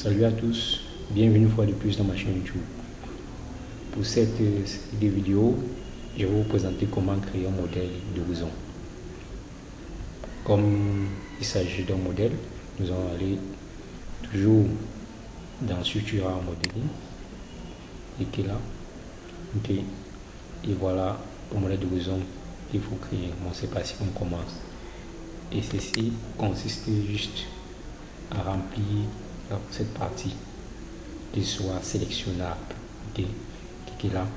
Salut à tous, bienvenue une fois de plus dans ma chaîne YouTube. Pour cette série de vidéos, je vais vous présenter comment créer un modèle d'horizon. Comme il s'agit d'un modèle, nous allons aller toujours dans Structural Modeling et qui est là. Ok. Et voilà le modèle d'horizon qu'il faut créer. Bon, c'est pas si on commence. Et ceci consiste juste à remplir cette partie qui soit sélectionnable. Ok. Cliquez là.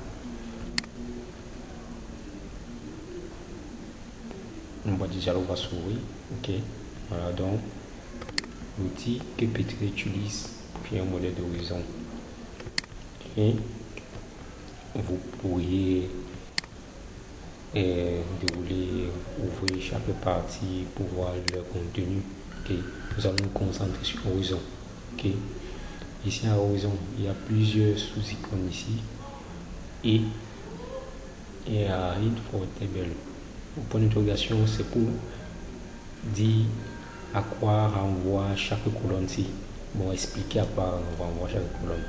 On va déjà va s'ouvrir. Ok. Voilà donc l'outil que Petri utilise pour faire un modèle d'horizon. Et vous pourriez dérouler, ouvrir chaque partie pour voir le contenu. Ok. Nous allons nous concentrer sur horizon. Ok. Ici à horizon, il y a plusieurs sous-icônes ici et il y a read for table. Le point d'interrogation, c'est pour dire à quoi renvoie chaque colonne ci. Bon, expliquer à quoi renvoie chaque colonne.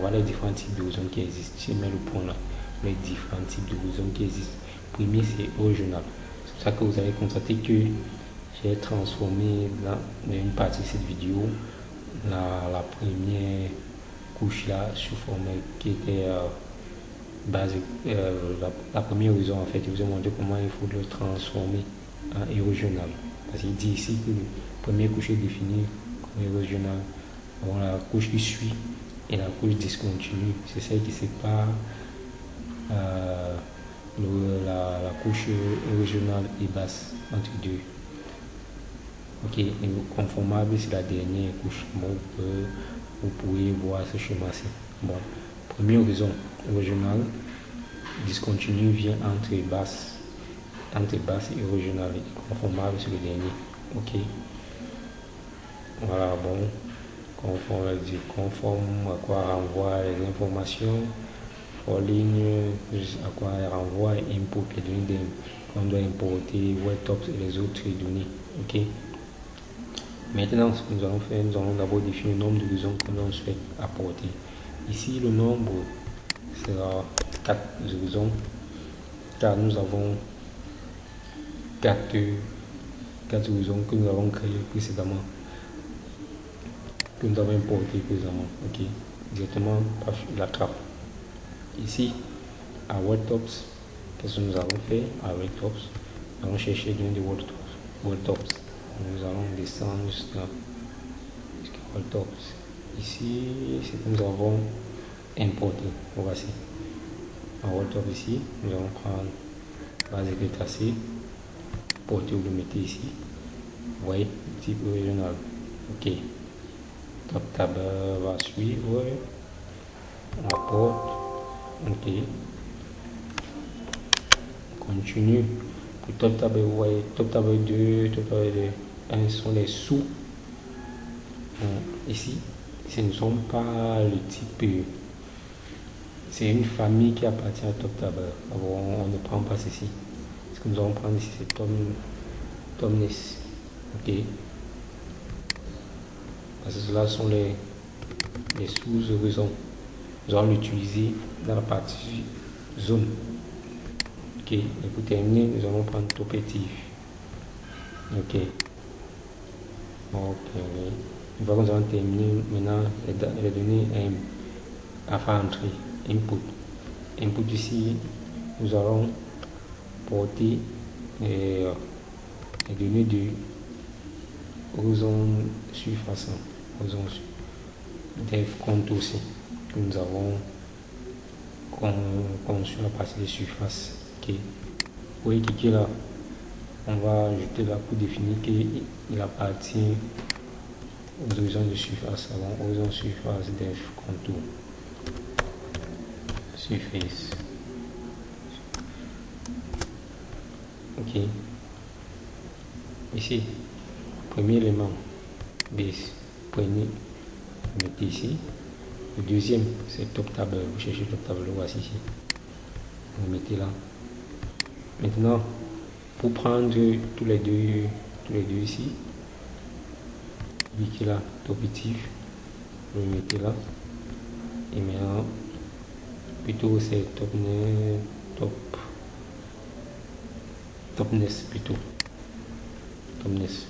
Voilà les différents types d'horizons qui existent. Je mets le point là, les différents types d'horizons qui existent. Premier, c'est original. C'est pour ça que vous avez constaté que j'ai transformé dans une partie de cette vidéo la première couche là sous forme qui était basée, la première horizon en fait. Je vous ai montré comment il faut le transformer en érosional. Parce qu'il dit ici que la première couche est définie comme érosional. Bon, la couche qui suit et la couche discontinue, c'est celle qui sépare la couche érosionale et basse entre deux. Ok, et conformable, c'est la dernière couche. Bon, vous pouvez voir ce schéma-ci. Bon, premier horizon original, discontinu vient entre basse et original, et conformable sur le dernier. Ok, voilà, bon, conforme à quoi renvoie les informations, for ligne, à quoi renvoie input, les données qu'on doit importer, webtops et les autres données. Ok. Maintenant, ce que nous allons faire, nous allons d'abord définir le nombre d'horizons que l'on souhaite apporter. Ici, le nombre sera 4 horizons, car nous avons 4 horizons que nous avons créés précédemment, que nous avons importés précédemment. Ok, directement par la trappe. Ici, à WordTops, qu'est-ce que nous allons faire à WordTops? Nous allons chercher les données de WordTops. Nous allons descendre jusqu'à WordTops. Ici, c'est que nous avons importé. Voici. En WordTops ici, nous allons prendre base de tracé, porter, vous le mettez ici. Vous voyez, type original. Ok. Top tab va suivre. On apporte. Ok. Continue. Pour top tab, vous voyez, top tab 2, top tab 1 sont les sous. Ici, ce ne sont pas le type. C'est une famille qui appartient à Top Tab. On ne prend pas ceci. Ce que nous allons prendre ici, c'est Tomness. Ok. Parce que cela sont les sous-horizons. Nous allons l'utiliser dans la partie zone. Ok. Et pour terminer, nous allons prendre Topetif. Ok. Ok. Une fois que nous avons terminé, maintenant les données à faire entrer. Input ici, nous allons porter les données de horizon surface, horizon dev contour aussi, que nous avons conçu à partir des surfaces. Ok. Vous voyez qui est là, on va ajouter là pour définir qu'il appartient aux horizons de surface. Avant horizon surface dev contour. Surface. Ok. Ici, premier élément, base. Prenez, vous mettez ici. Le deuxième, c'est top table. Vous cherchez top table, voici ici. Vous mettez là. Maintenant, pour prendre tous les deux ici, cliquez là, topitif, vous le mettez là. Et maintenant, plutôt c'est topness plutôt. Topness.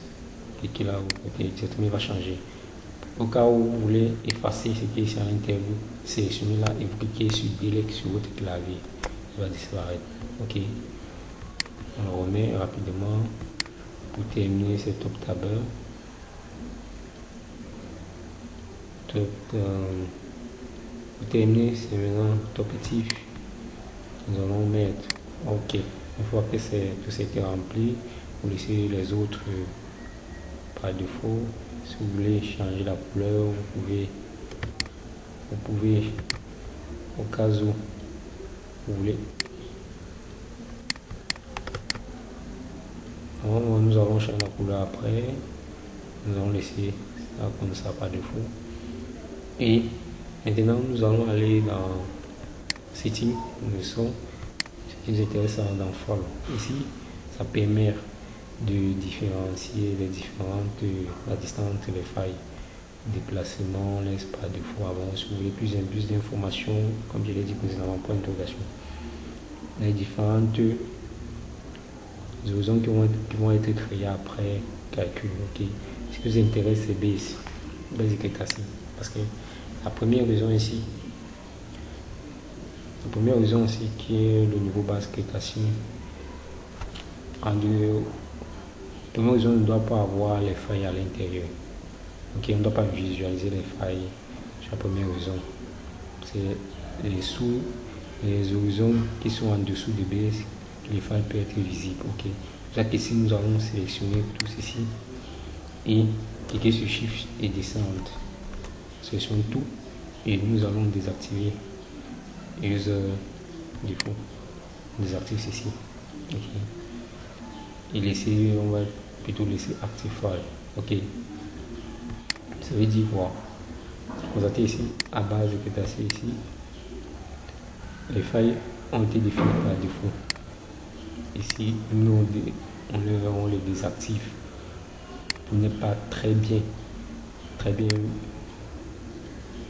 Cliquez là, vous mettez exactement, il va changer. Au cas où vous voulez effacer ce qui est ici à l'intérieur, sélectionnez là et vous cliquez sur Delete sur votre clavier. Il va disparaître. Ok. On le remet rapidement pour terminer ce top tabber. Pour terminer, c'est maintenant topitif. Nous allons mettre OK. Une fois que tout ça été rempli, vous laissez les autres par défaut. Si vous voulez changer la couleur, vous pouvez au cas où vous voulez. Alors, nous allons changer la couleur après. Nous allons laisser ça comme ça par défaut. Et maintenant, nous allons aller dans Setting, le son. Ce qui nous intéresse dans Follow. Ici, ça permet de différencier la distance entre les failles, déplacement, laisse par défaut avant. Si vous voulez plus d'informations, comme je l'ai dit précédemment, point d'interrogation. Les différentes horizons qui vont être créées après calcul. Ok. Ce qui nous intéresse, c'est Basic Casting. Parce que la première horizon ici, qui est le niveau Basic Casting, le premier horizon ne doit pas avoir les failles à l'intérieur. Ok, on ne doit pas visualiser les failles sur la première horizon. C'est les horizons qui sont en dessous de base que les failles peuvent être visibles. Ok. C'est que si nous allons sélectionner tout ceci et cliquer sur Shift et descendre, sélectionne tout et nous allons désactiver User Default. On désactive ceci. Ok. Et on va plutôt laisser Active File. Ok. Ça veut dire quoi? Constatez ici, à base de pétassé ici, les failles ont été définies par défaut. Ici, nous on les désactive pour ne pas très bien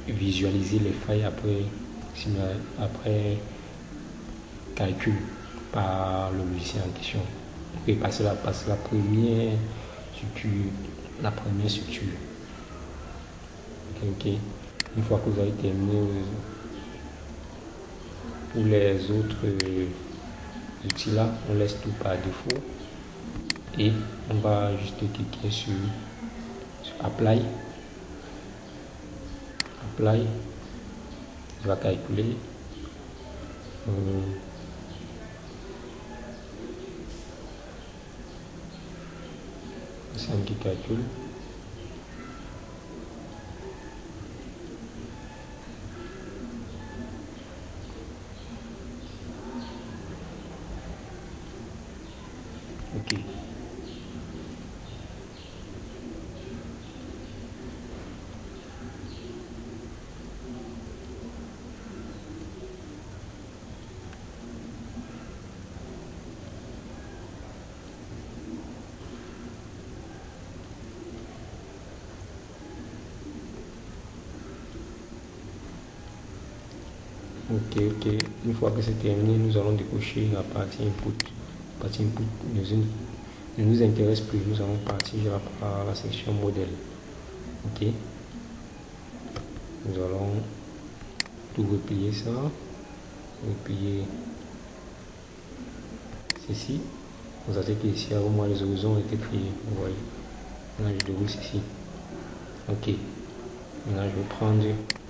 visualiser les failles après calcul par le logiciel en question. Et passer la première structure. Ok. Une fois que vous avez terminé pour les autres outils là, on laisse tout par défaut et on va juste cliquer sur Apply. Il va calculer c'est un qui calcule. Ok. Ok. Une fois que c'est terminé, nous allons décocher la partie input. La partie input ne nous intéresse plus. Nous allons partir par la section modèle. Ok. Nous allons tout replier ça. Replier ceci. Vous savez qu'ici, au moins, les horizons ont été créés. Vous voyez. Maintenant, je déroule ceci. Ok. Maintenant, je vais prendre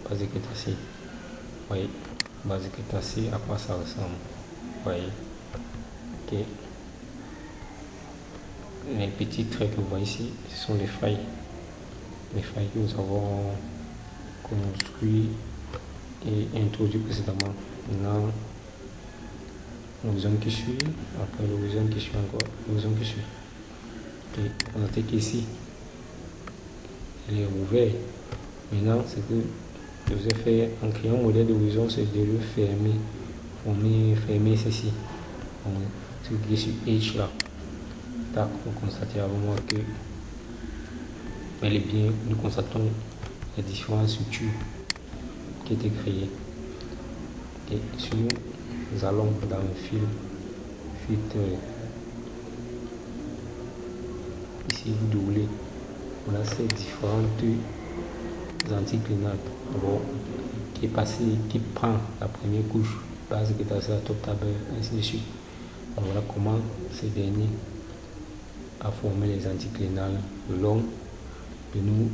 base Pétassé. Vous voyez. Base Pétassé, à quoi ça ressemble. Vous voyez. Ok. Les petits traits que vous voyez ici, ce sont les failles. Les failles que nous avons construit et introduit précédemment. Maintenant, l'horizon qui suit, après l'horizon qui suit encore, l'horizon qui suit. Ok. Notez qu'ici, il est ouvert. Maintenant, ce que je vous ai fait en créant un modèle d'horizon, c'est de le fermer. Fermer ceci. Si vous cliquez sur H là, tac, vous constatez avant moi que bel et bien, nous constatons les différentes structures qui étaient créées. Et si nous allons dans le fil ici vous doublez, on a ces différentes anticlinales qui est passé, qui prend la première couche base qui est à la top tabelle, ainsi de suite. Donc voilà comment ces derniers a formé les anticlinales le long de nos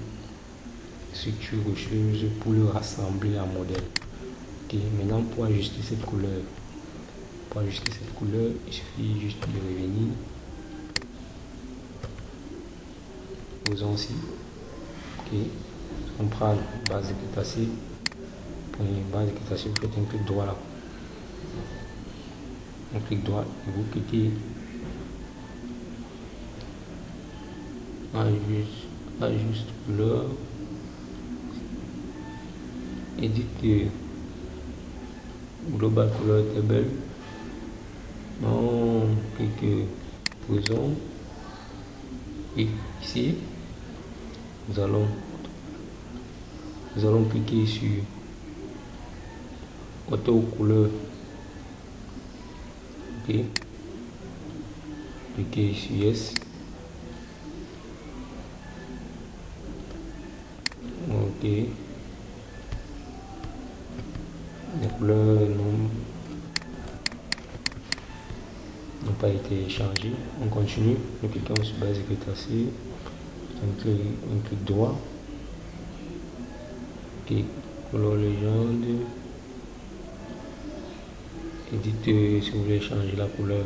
structures rocheuses pour le rassembler en modèle. Okay. Maintenant pour ajuster cette couleur, il suffit juste de revenir. Posons ici. Okay. On prend la base de crétacé. Pour une base de crétacé, vous faites un clic droit là. Un clic droit et vous cliquez ajuste couleur, édite global couleur table. On clique posons et ici nous allons cliquer sur auto couleur. Ok, cliquez sur yes. Ok, les couleurs n'ont pas été changées. On continue, nous cliquons sur base de crétacé, un clic droit. Ok, couleur légende. Édite si vous voulez changer la couleur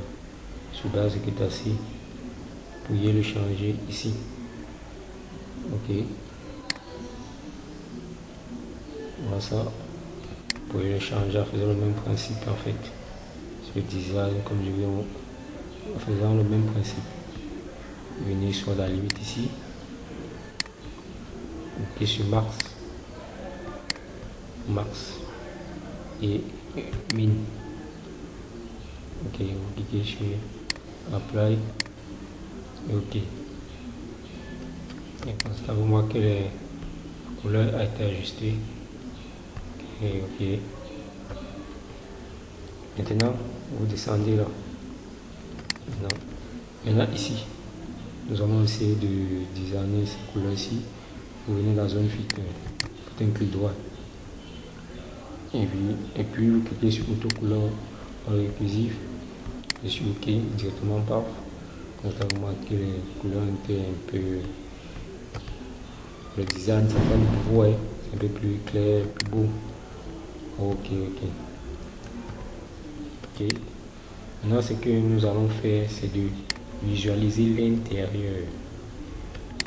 sur base de crétacé, vous pouvez le changer ici. Ok, voilà ça, vous pouvez le changer en faisant le même principe en fait. Sur le design, comme je viens en faisant le même principe. Venez sur la limite ici. Ok, sur max et min. Ok, vous cliquez sur apply et ok. Et comme ça vous voyez que la couleur a été ajustée. Et ok. Maintenant vous descendez là. Maintenant ici, nous allons essayer de designer ces couleurs ici. Vous venez dans zone fit, faites un clic droit. Et puis vous cliquez sur auto couleur réclusif. Je suis ok directement par. Comme ça vous voyez que les couleurs étaient un peu. Le design c'est pas nouveau, ouais. C'est un peu plus clair, plus beau. Ok. Maintenant ce que nous allons faire, c'est de visualiser l'intérieur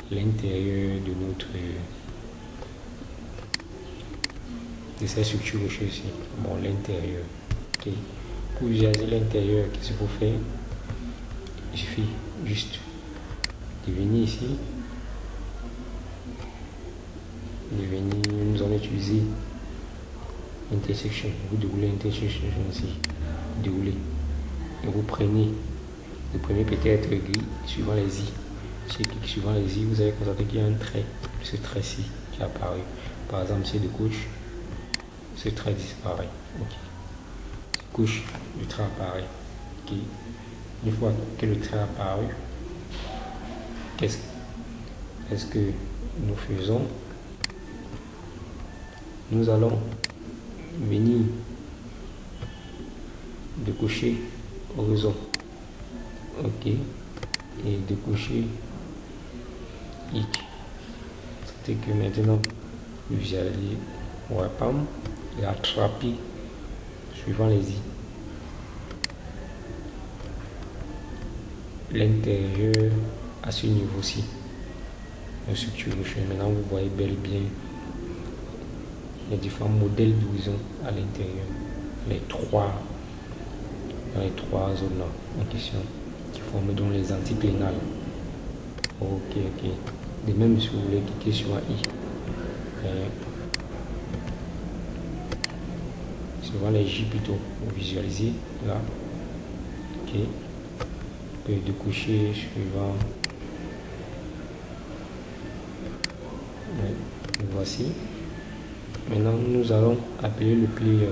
de notre de cette structure rocheuse ici. Bon, l'intérieur. Ok. Pour visualiser l'intérieur, qu'est-ce qu'il faut faire? Il suffit juste de venir ici. Nous allons utiliser intersection. Vous déroulez intersection ici. Déroulez. Et vous prenez peut-être gris suivant les i. Si vous cliquez suivant les i, vous allez constater qu'il y a un trait. Ce trait-ci qui apparaît. Par exemple, c'est de gauche. Ce trait disparaît. Ok. Gauche, le trait apparaît. Ok. Une fois que le trait apparu, qu'est-ce que nous faisons? Nous allons venir de cocher horizon. Ok. Et de cocher hic. C'est que maintenant vous allez WAPAM et attraper suivant les i. L'intérieur à ce niveau-ci. La structure rocheuse. Maintenant vous voyez bel et bien les différents modèles d'horizon à l'intérieur. Dans les trois zones là en question qui forment donc les anticlinales. Ok. De même si vous voulez cliquer sur un i. Suivant les J plutôt, vous visualisez là. Ok. De coucher suivant voici. Maintenant, nous allons appeler le player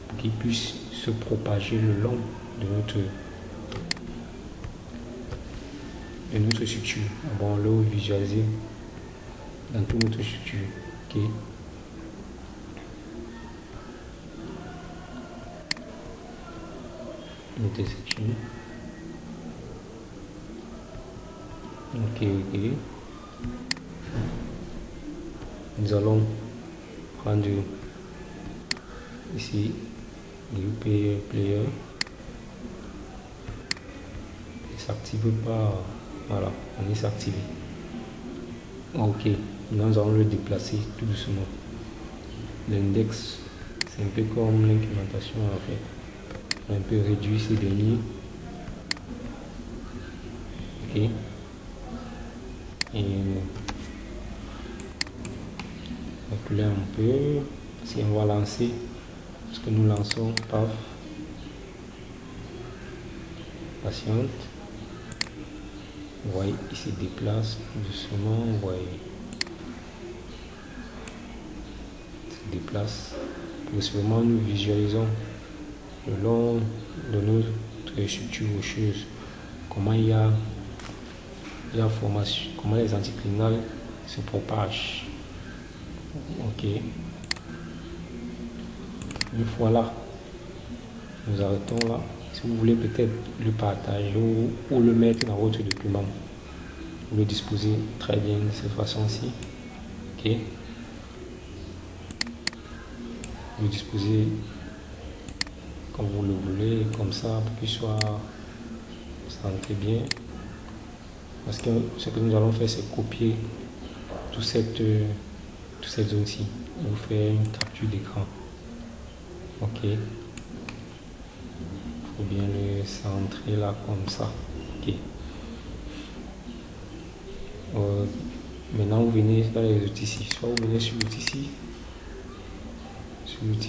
pour qu'il puisse se propager le long de notre structure. Bon, le visualiser dans toute notre structure. Ok. Notre section. Ok. Nous allons prendre ici le player. Il s'active pas. Voilà, on est activé. Ok, nous allons le déplacer tout doucement. L'index, c'est un peu comme l'implémentation en fait. On peut réduire ces derniers. Ok. Et reculer un peu. Si on va lancer, ce que nous lançons, paf. Patiente. Vous voyez, il se déplace doucement. Vous voyez. Il se déplace. Progressivement, nous visualisons le long de notre structure rocheuse. Comment il y a formation, comment les anticlinales se propagent. Ok. Une fois là, nous arrêtons là. Si vous voulez peut-être le partager ou le mettre dans votre document, vous le disposez très bien de cette façon-ci. Ok. Vous le disposez comme vous le voulez, comme ça, pour qu'il soit centré bien. Parce que ce que nous allons faire, c'est copier toute cette zone-ci. Vous faire une capture d'écran. Ok. Il faut bien le centrer là, comme ça. Ok. Maintenant, vous venez dans les outils ici. Soit vous venez sur l'outil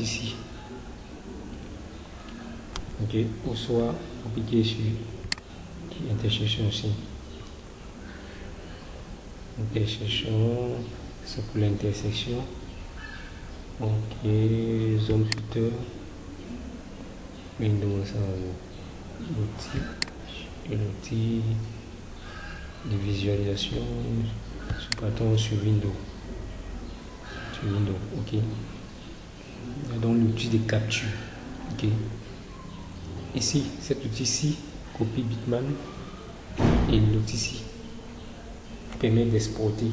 ici. Ok. Ou soit vous cliquez sur intersection aussi. Intersection, c'est pour l'intersection. Ok, zone filter. Windows, l'outil de visualisation. Partons sur Windows. Ok. Et donc l'outil de capture. Ok. Ici, cet outil-ci, copie Bitman, et l'outil ici permet d'exporter.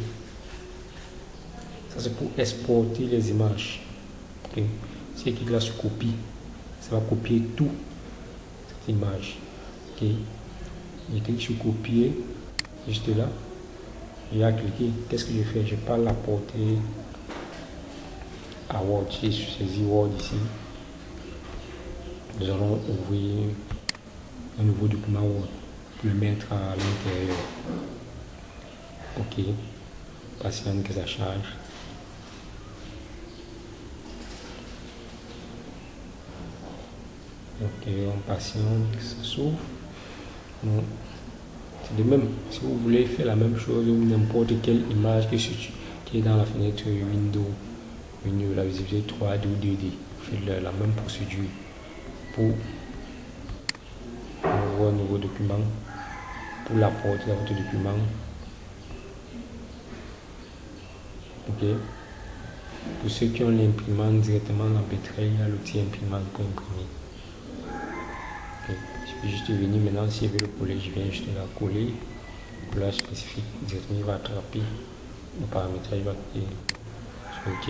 Ça c'est pour exporter les images. Okay. Si je clique là sur copie, ça va copier tout cette image. Ok. Je clique sur copier, juste là. J'ai à cliquer. Qu'est-ce que je fais? Je parle la portée à Word. J'ai saisi Word ici. Nous allons ouvrir un nouveau document Word pour le mettre à l'intérieur. Ok. Patiente que ça charge. Ok, on patiente, ça s'ouvre. C'est de même, si vous voulez faire la même chose ou n'importe quelle image qui est dans la fenêtre Windows, la visibilité 3D ou 2D, faites la même procédure pour ouvrir un nouveau document, pour l'apporter dans votre document. Ok. Pour ceux qui ont l'imprimante directement dans Petrel, il y a l'outil imprimante pour imprimer. Okay. Je vais juste venir maintenant, si je veux le coller, je viens juste la coller. Collage spécifique, directement il va attraper le paramétrage, il va cliquer sur OK.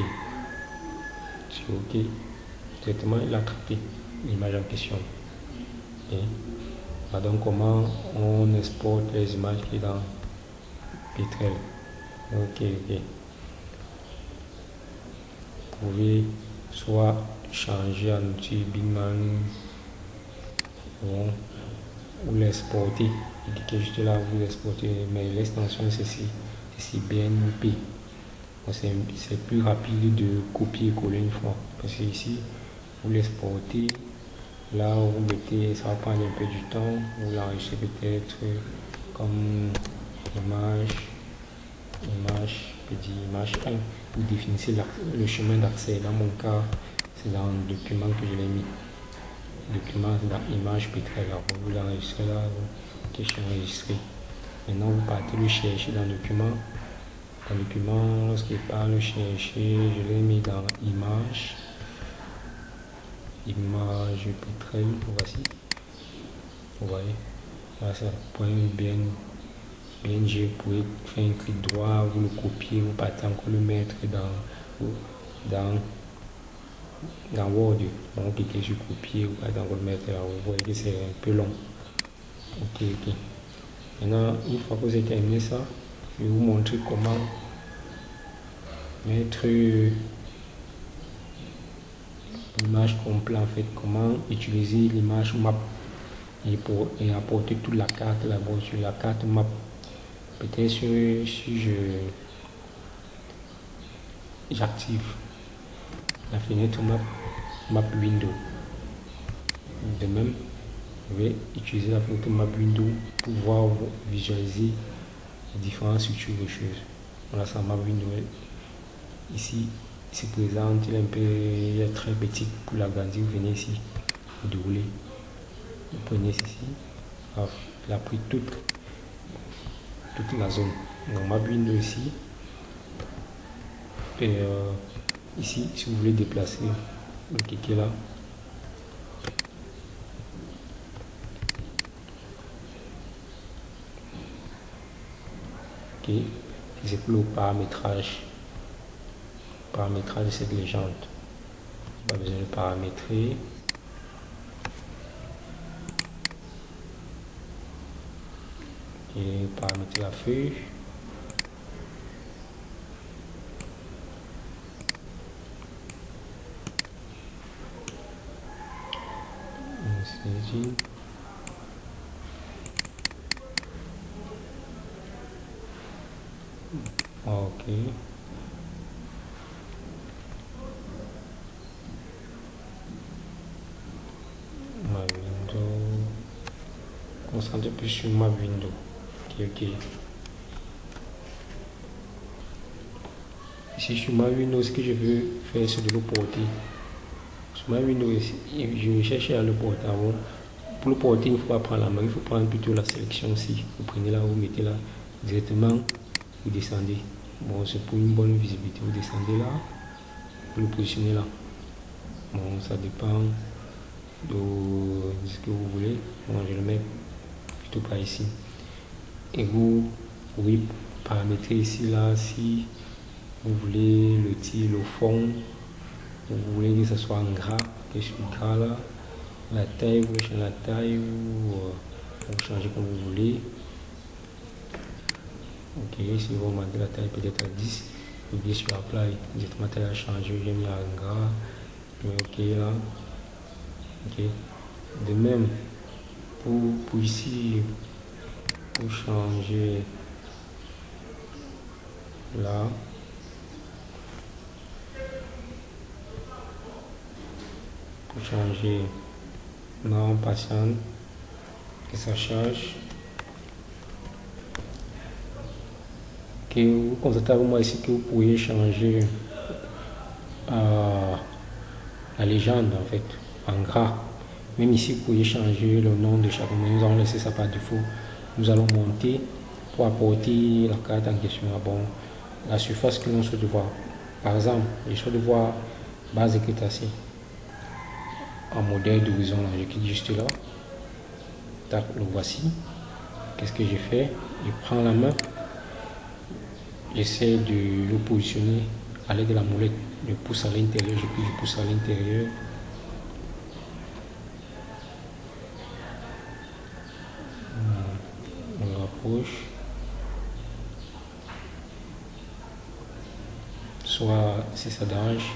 Sur OK, directement il a attrapé l'image en question. Okay. Donc comment on exporte les images qui est dans Petrel. Ok. Vous pouvez soit changer en outil Bitman ou l'exporter. Cliquez juste là, vous l'exportez, mais l'extension c'est BNP. C'est plus rapide de copier-coller une fois. Parce que ici, vous l'exportez, là vous mettez, ça va prendre un peu du temps, vous l'enregistrez peut-être comme image. image, je dis image 1, vous définissez le chemin d'accès. Dans mon cas, c'est dans le document que je l'ai mis. Document dans image P13, vous l'enregistrez là, ok, je suis enregistré. Maintenant, vous partez le chercher dans le document. Dans le document, lorsqu'il part le chercher, je l'ai mis dans image. Image P13, voici. Vous voyez, là c'est un point bien G. Vous pouvez faire un clic droit, vous le copiez, vous partez encore le mettre dans Word. Donc, cliquez sur copier, vous partez encore le mettre là. Vous voyez que c'est un peu long. Ok. Maintenant, une fois que vous avez terminé ça, je vais vous montrer comment mettre l'image complète, en fait, comment utiliser l'image map et apporter toute la carte là-bas sur la carte map. Peut-être si j'active la fenêtre map window. De même, je vais utiliser la fenêtre map window pour pouvoir visualiser les différentes structures de choses. Voilà, ça map window. Ici, il se présente, il est très petit. Pour l'agrandir, vous venez ici, vous déroulez, vous prenez ceci, il a pris toute la zone. Donc map window ici, et ici, si vous voulez déplacer, vous cliquez là. Ok, c'est pour le paramétrage de cette légende. Pas besoin de paramétrer. Et paramétrer la feuille. Ici. Ok. Ma window. Concentrez plus sur ma window. Ok. Ici sur ma window, ce que je veux faire, c'est de le porter. Sur ma window, je vais chercher à le porter avant. Pour le porter, il ne faut pas prendre la main, il faut prendre plutôt la sélection ici. Vous prenez là, vous mettez là directement, vous descendez. Bon, c'est pour une bonne visibilité. Vous descendez là, vous le positionnez là. Bon, ça dépend de ce que vous voulez. Moi, je le mets plutôt par ici. Et vous pouvez paramétrer ici, là, si vous voulez le titre, le fond, vous voulez que ce soit en gras, que je suis gras là. La taille, vous changez la taille, vous changez comme vous voulez. Ok, si vous augmentez la taille peut-être à 10, vous cliquez sur Apply, directement taille a changé, j'ai mis en gras, je mets OK là. Ok, de même pour ici, pour changer là, pour changer, non, patiente, que ça change. Que vous constatez avec moi ici que vous pouvez changer la légende en fait en gras. Même ici, vous pouvez changer le nom de chaque moment. Nous allons laisser ça par défaut. Nous allons monter pour apporter la carte en question. Bon, la surface que l'on souhaite voir. Par exemple, je souhaite voir base de crétacé en modèle d'horizon. Je clique juste là. Tac, le voici. Qu'est-ce que je fais? Je prends la main. J'essaie de le positionner à l'aide de la molette. Je pousse à l'intérieur, je pousse à l'intérieur. On rapproche. Soit si ça dérange.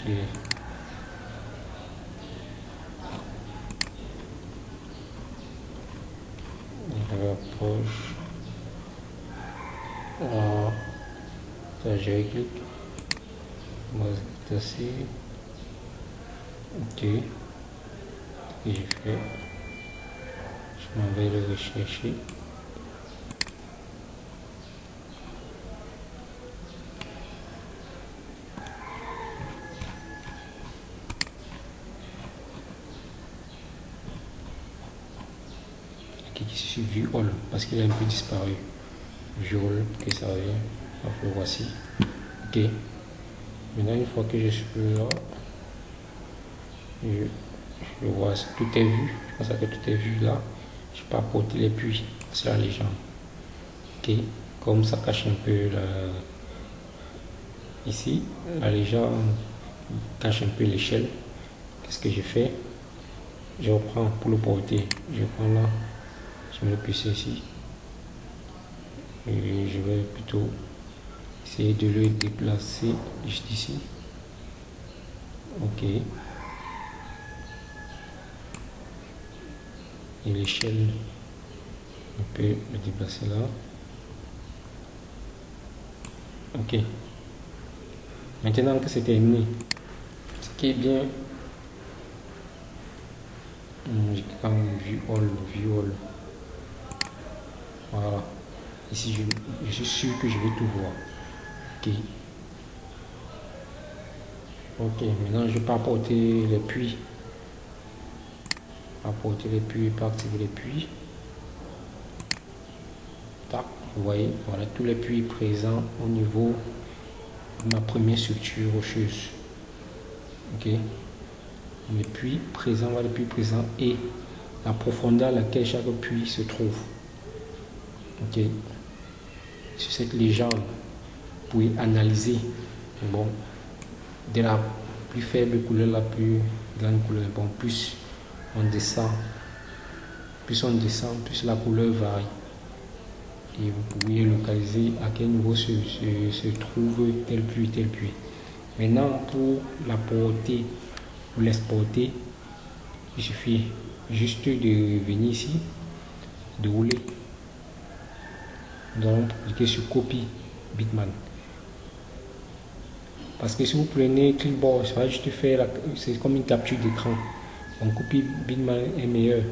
Ok. On rapproche. Ça, je clique. Base crétacé. Ok. Et je fais. On va le rechercher. Qui se suit vue all parce qu'il est un peu disparu. Vue all, ok, ça revient. Donc le voici. Ok. Maintenant, une fois que je suis là, je vois tout est vu. Je pense que tout est vu là. Je peux apporter les puits sur la légende. Ok. Comme ça cache un peu ici, la légende cache un peu l'échelle. Qu'est-ce que je fais? Je reprends pour le porter. Je prends là. Je mets le PC ici et je vais plutôt essayer de le déplacer juste ici. Ok. Et l'échelle, on peut le déplacer là. Ok. Maintenant que c'est terminé, ce qui est bien, j'ai quand même vue all. Voilà. Ici, je suis sûr que je vais tout voir. Ok. Ok, maintenant je peux apporter les puits. Apporter les puits et pas activer les puits. Tac, vous voyez, voilà tous les puits présents au niveau de ma première structure rocheuse. Ok. Les puits présents, voilà les puits présents et la profondeur à laquelle chaque puits se trouve. Ok. Sur cette légende, vous pouvez analyser. Bon, de la plus faible couleur, la plus grande couleur. Bon, plus on descend, plus la couleur varie. Et vous pouvez localiser à quel niveau se trouve tel puits. Maintenant, pour l'apporter ou l'exporter, il suffit juste de venir ici, de rouler. Nous allons cliquer sur copie Bitman. Parce que si vous prenez clipboard, ça va juste faire, c'est comme une capture d'écran. Donc copie Bitman est meilleur.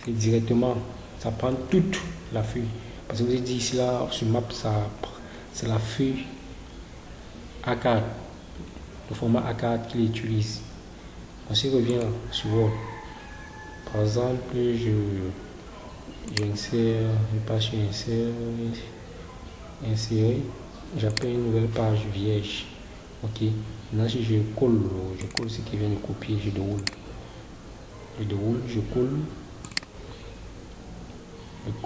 C'est directement, ça prend toute la feuille. Parce que vous avez dit ici là sur map, c'est la feuille A4, le format A4 qu'il utilise. On s'y revient sur Word. Par exemple, j'insère une page, insérer, j'appelle une nouvelle page vierge. Ok, maintenant si je colle ce qui vient de copier, je déroule, je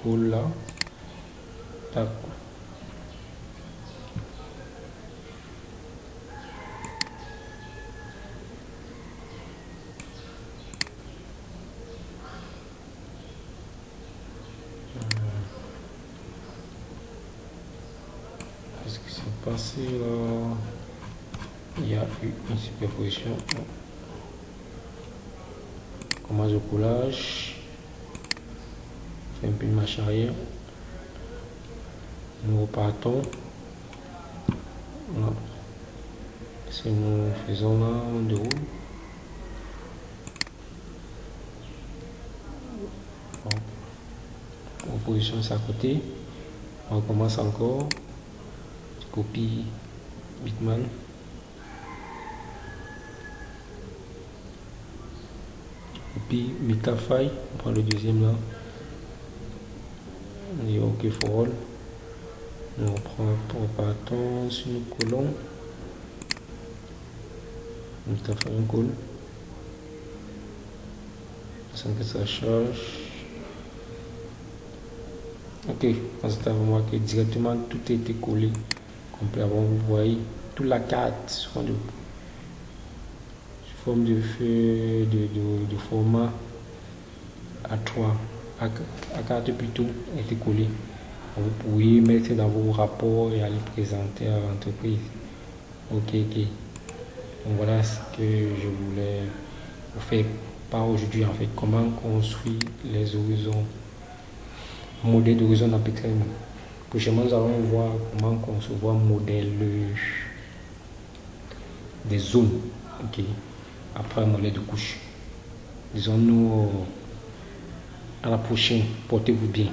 colle là, tac. Qu'est-ce qui s'est passé là? Il y a eu une superposition. Commence le collage. Fais un peu de marche arrière. Nous repartons. Voilà. Si nous faisons là, on déroule. Bon. On positionne ça à côté. On recommence encore. Copie Bitman. Copie Metafile. On prend le deuxième là. On dit OK for all. On repartons sur nos colons. Metafile on colle. Sans que ça charge. Ok, quand c'est à moi que directement tout a été collé complet. Bon, vous voyez toute la carte sous forme de feuille de format A3, A4 plutôt, a été collé. Vous pouvez mettre dans vos rapports et aller présenter à l'entreprise. Ok. Donc voilà ce que je voulais vous faire part aujourd'hui, en fait, comment construire les horizons, modèle d'horizon en P-Train. Prochainement, nous allons voir comment concevoir un modèle des zones. Ok. Après un modèle de couche. Disons-nous À la prochaine. Portez-vous bien.